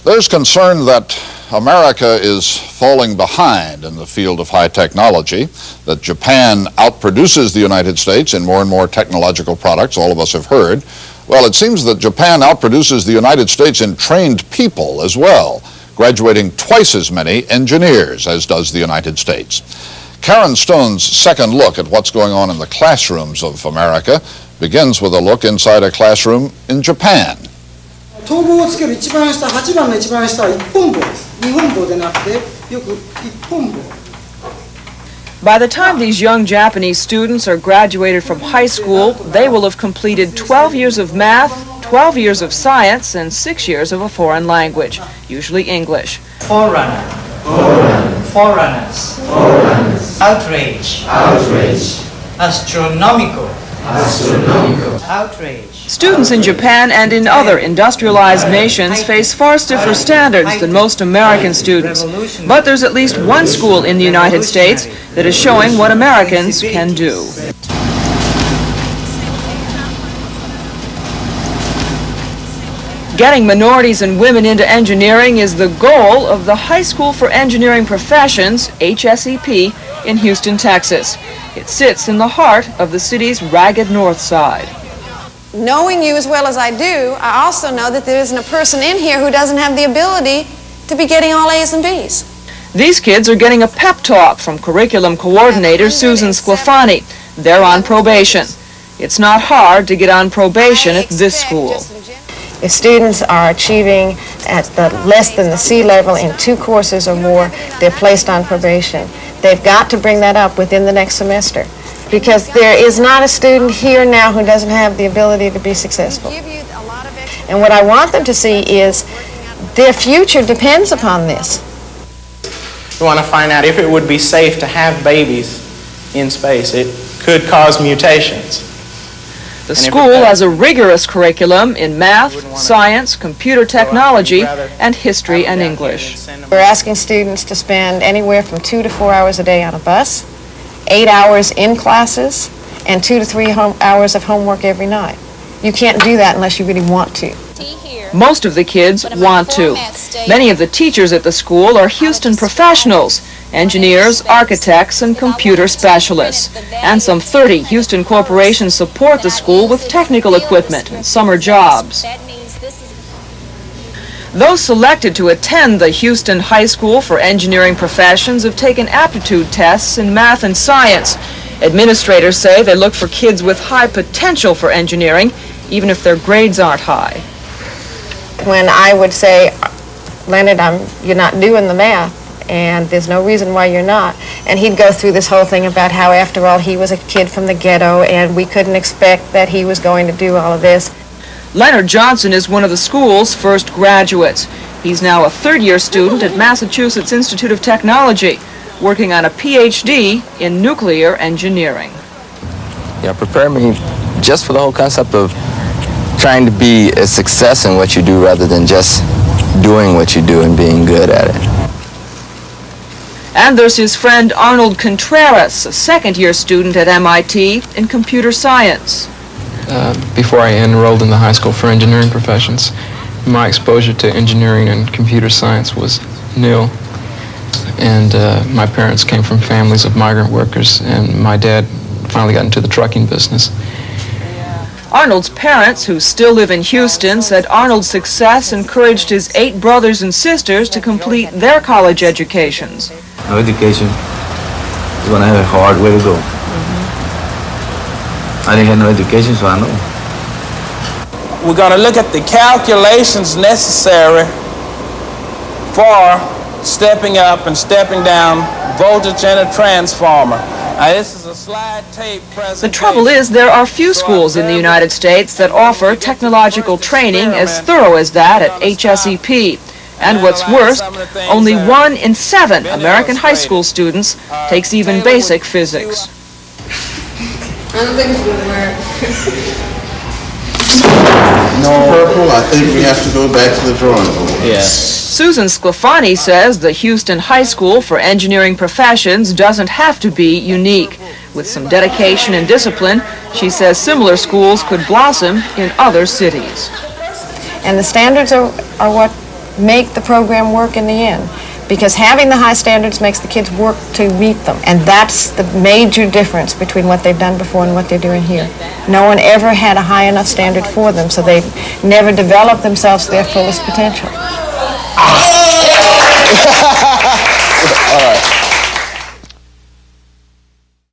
There's concern that America is falling behind in the field of high technology, that Japan outproduces the United States in more and more technological products, all of us have heard. Well, it seems that Japan outproduces the United States in trained people as well, graduating twice as many engineers as does the United States. Karen Stone's second look at what's going on in the classrooms of America begins with a look inside a classroom in Japan. 等号をつける一番下、8番の一番下は一本棒です。二本棒でなくて、よく一本棒。 By the time these young Japanese students are graduated from high school, they will have completed 12 years of math, 12 years of science, and 6 years of a foreign language, usually English. Forerunner. Forerunners. Outrage. Astronomical. Outrage. Students in Japan and in other industrialized nations face far stiffer standards than most American students. But there's at least one school in the United States that is showing what Americans can do. Getting minorities and women into engineering is the goal of the High School for Engineering Professions, HSEP, in Houston, Texas. It sits in the heart of the city's ragged north side. Knowing you as well as I do, I also know that there isn't a person in here who doesn't have the ability to be getting all A's and B's. These kids are getting a pep talk from curriculum coordinator Susan Sclafani. They're on probation. It's not hard to get on probation at this school. If students are achieving at less than the C level in 2 courses or more, they're placed on probation. They've got to bring that up within the next semester, because there is not a student here now who doesn't have the ability to be successful. And what I want them to see is their future depends upon this. We want to find out if it would be safe to have babies in space. It could cause mutations. The school has a rigorous curriculum in math, science, computer technology, and history and English. We're asking students to spend anywhere from 2 to 4 hours a day on a bus, 8 hours in classes, and 2 to 3 hours of homework every night. You can't do that unless you really want to. Most of the kids want to. Many of the teachers at the school are Houston professionals, engineers, architects, and computer specialists. And some 30 Houston corporations support the school with technical equipment and summer jobs. Those selected to attend the Houston High School for Engineering Professions have taken aptitude tests in math and science. Administrators say they look for kids with high potential for engineering, even if their grades aren't high. When I would say, Leonard, you're not doing the math, and there's no reason why you're not. And he'd go through this whole thing about how, after all, he was a kid from the ghetto, and we couldn't expect that he was going to do all of this. Leonard Johnson is one of the school's first graduates. He's now a third-year student at Massachusetts Institute of Technology, working on a PhD in nuclear engineering. Yeah, prepare me just for the whole concept of trying to be a success in what you do rather than just doing what you do and being good at it. And there's his friend Arnold Contreras, a second-year student at MIT in computer science. Before I enrolled in the High School for Engineering Professions, my exposure to engineering and computer science was nil. And my parents came from families of migrant workers, and my dad finally got into the trucking business. Arnold's parents, who still live in Houston, said Arnold's success encouraged his 8 brothers and sisters to complete their college educations. No education is going to have a hard way to go. I didn't have no education, so I know. We're going to look at the calculations necessary for stepping up and stepping down voltage in a transformer. This is a slide tape presentation. The trouble is, there are few schools in the United States that offer technological training as thorough as that at HSEP. And what's worse, only 1 in 7 American high school students takes even basic physics. I don't think it's going to work. No. Purple, I think we have to go back to the drawing board. Yes. Susan Sclafani says the Houston High School for Engineering Professions doesn't have to be unique. With some dedication and discipline, she says similar schools could blossom in other cities. And the standards are what make the program work in the end. Because having the high standards makes the kids work to meet them. And that's the major difference between what they've done before and what they're doing here. No one ever had a high enough standard for them, so they never developed themselves to their fullest potential. All right.